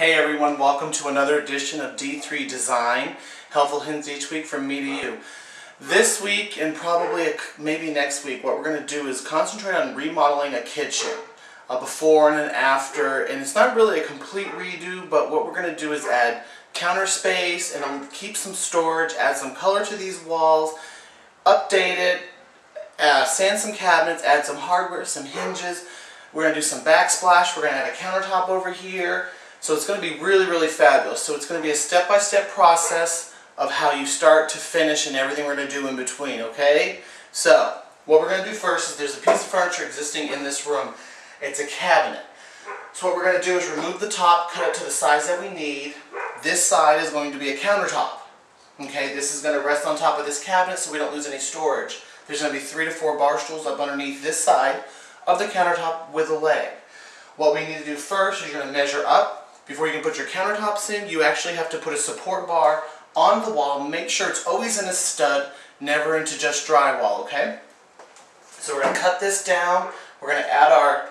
Hey everyone, welcome to another edition of D3 Design, helpful hints each week from me to you. This week and probably maybe next week, what we're going to do is concentrate on remodeling a kitchen, a before and an after, and it's not really a complete redo, but what we're going to do is add counter space and keep some storage, add some color to these walls, update it, sand some cabinets, add some hardware, some hinges. We're going to do some backsplash, we're going to add a countertop over here. So it's going to be really, really fabulous. So it's going to be a step-by-step process of how you start to finish and everything we're going to do in between, okay? So what we're going to do first is there's a piece of furniture existing in this room. It's a cabinet. So what we're going to do is remove the top, cut it to the size that we need. This side is going to be a countertop. Okay, this is going to rest on top of this cabinet so we don't lose any storage. There's going to be 3 to 4 bar stools up underneath this side of the countertop with a leg. What we need to do first is you're going to measure up. Before you can put your countertops in, you actually have to put a support bar on the wall. Make sure it's always in a stud, never into just drywall, okay? So we're going to cut this down. We're going to add our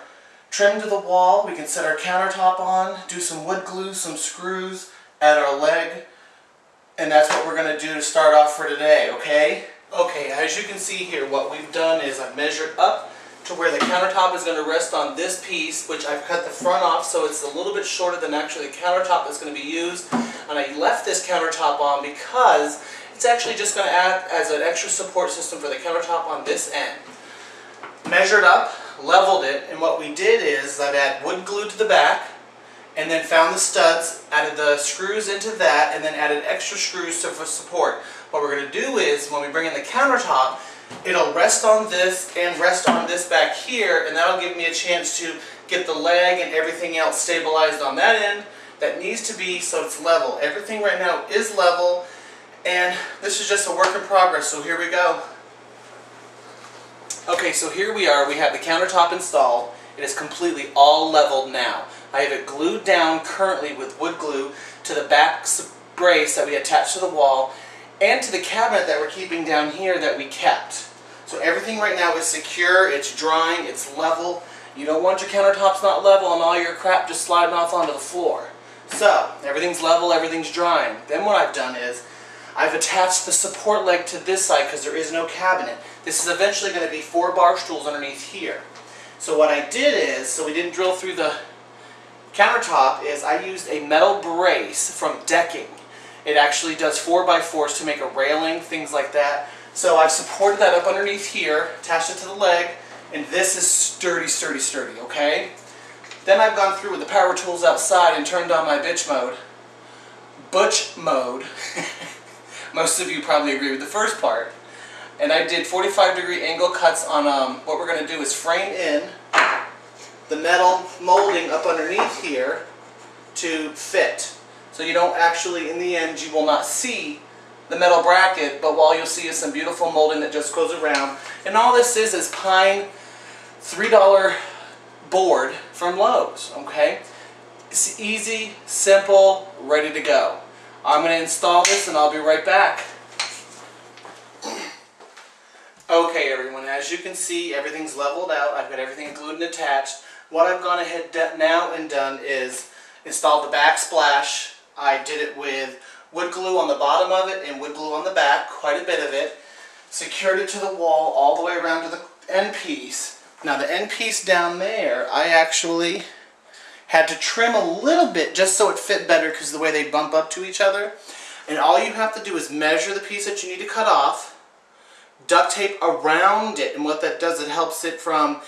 trim to the wall. We can set our countertop on, do some wood glue, some screws, add our leg, and that's what we're going to do to start off for today, okay? Okay, as you can see here, what we've done is I've measured up to where the countertop is going to rest on this piece, which I've cut the front off so it's a little bit shorter than actually the countertop that's going to be used. And I left this countertop on because it's actually just going to act as an extra support system for the countertop on this end. Measured up, leveled it, and what we did is I've added wood glue to the back, and then found the studs, added the screws into that, and then added extra screws for support. What we're going to do is, when we bring in the countertop, it'll rest on this and rest on this back here, and that'll give me a chance to get the leg and everything else stabilized on that end. That needs to be so it's level. Everything right now is level, and this is just a work in progress, so here we go. Okay, so here we are. We have the countertop installed. It is completely all leveled now. I have it glued down currently with wood glue to the back brace that we attached to the wall, and to the cabinet that we're keeping down here that we kept. So everything right now is secure, it's drying, it's level. You don't want your countertops not level and all your crap just sliding off onto the floor. So, everything's level, everything's drying. Then what I've done is, I've attached the support leg to this side because there is no cabinet. This is eventually going to be 4 bar stools underneath here. So what I did is, so we didn't drill through the countertop, is I used a metal brace from Decking. It actually does 4x4s to make a railing, things like that. So I've supported that up underneath here, attached it to the leg, and this is sturdy, sturdy, sturdy, okay? Then I've gone through with the power tools outside and turned on my bitch mode. Butch mode. Most of you probably agree with the first part. And I did 45-degree angle cuts on what we're going to do is frame in the metal molding up underneath here to fit. So you don't actually, in the end, you will not see the metal bracket, but all you'll see is some beautiful molding that just goes around. And all this is pine $3 board from Lowe's, okay? It's easy, simple, ready to go. I'm going to install this and I'll be right back. Okay everyone, as you can see, everything's leveled out. I've got everything glued and attached. What I've gone ahead now and done is installed the backsplash. I did it with wood glue on the bottom of it and wood glue on the back, quite a bit of it. Secured it to the wall all the way around to the end piece. Now the end piece down there, I actually had to trim a little bit just so it fit better because of the way they bump up to each other. And all you have to do is measure the piece that you need to cut off, duct tape around it, and what that does, it helps it from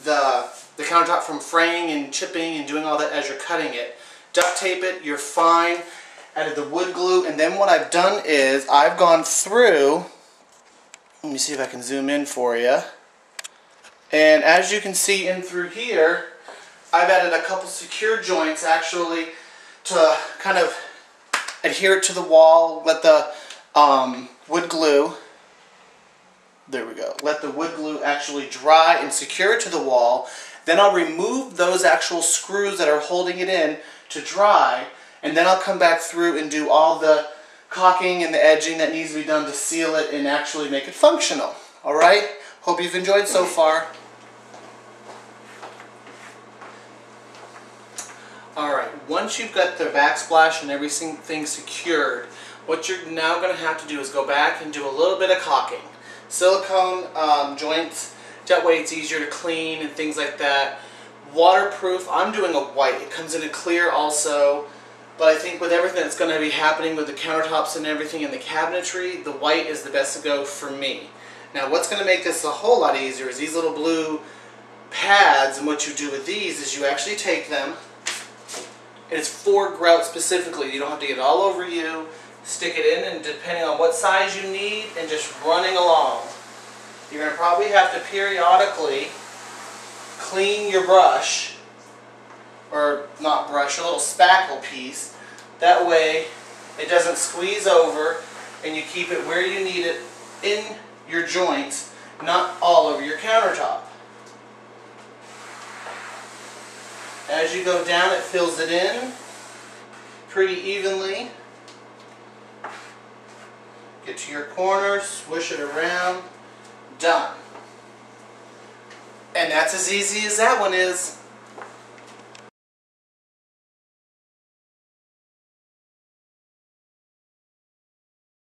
the countertop from fraying and chipping and doing all that as you're cutting it. Duct tape it, you're fine. Added the wood glue, and then what I've done is I've gone through, let me see if I can zoom in for you, and as you can see in through here, I've added a couple secure joints actually to kind of adhere it to the wall, let the wood glue, there we go, let the wood glue actually dry and secure it to the wall. Then I'll remove those actual screws that are holding it in to dry, and then I'll come back through and do all the caulking and the edging that needs to be done to seal it and actually make it functional. Alright? Hope you've enjoyed so far. Alright, once you've got the backsplash and everything secured, what you're now going to have to do is go back and do a little bit of caulking. Silicone joints, that way it's easier to clean and things like that. Waterproof, I'm doing a white. It comes in a clear also, but I think with everything that's going to be happening with the countertops and everything in the cabinetry, the white is the best to go for me. Now what's going to make this a whole lot easier is these little blue pads, and what you do with these is you actually take them, and it's for grout specifically. You don't have to get it all over you. Stick it in, and depending on what size you need, and just running along. You're going to probably have to periodically clean your brush, or not brush, a little spackle piece. That way it doesn't squeeze over, and you keep it where you need it in your joints, not all over your countertop. As you go down, it fills it in pretty evenly. Get to your corners, swish it around, done. And that's as easy as that one is.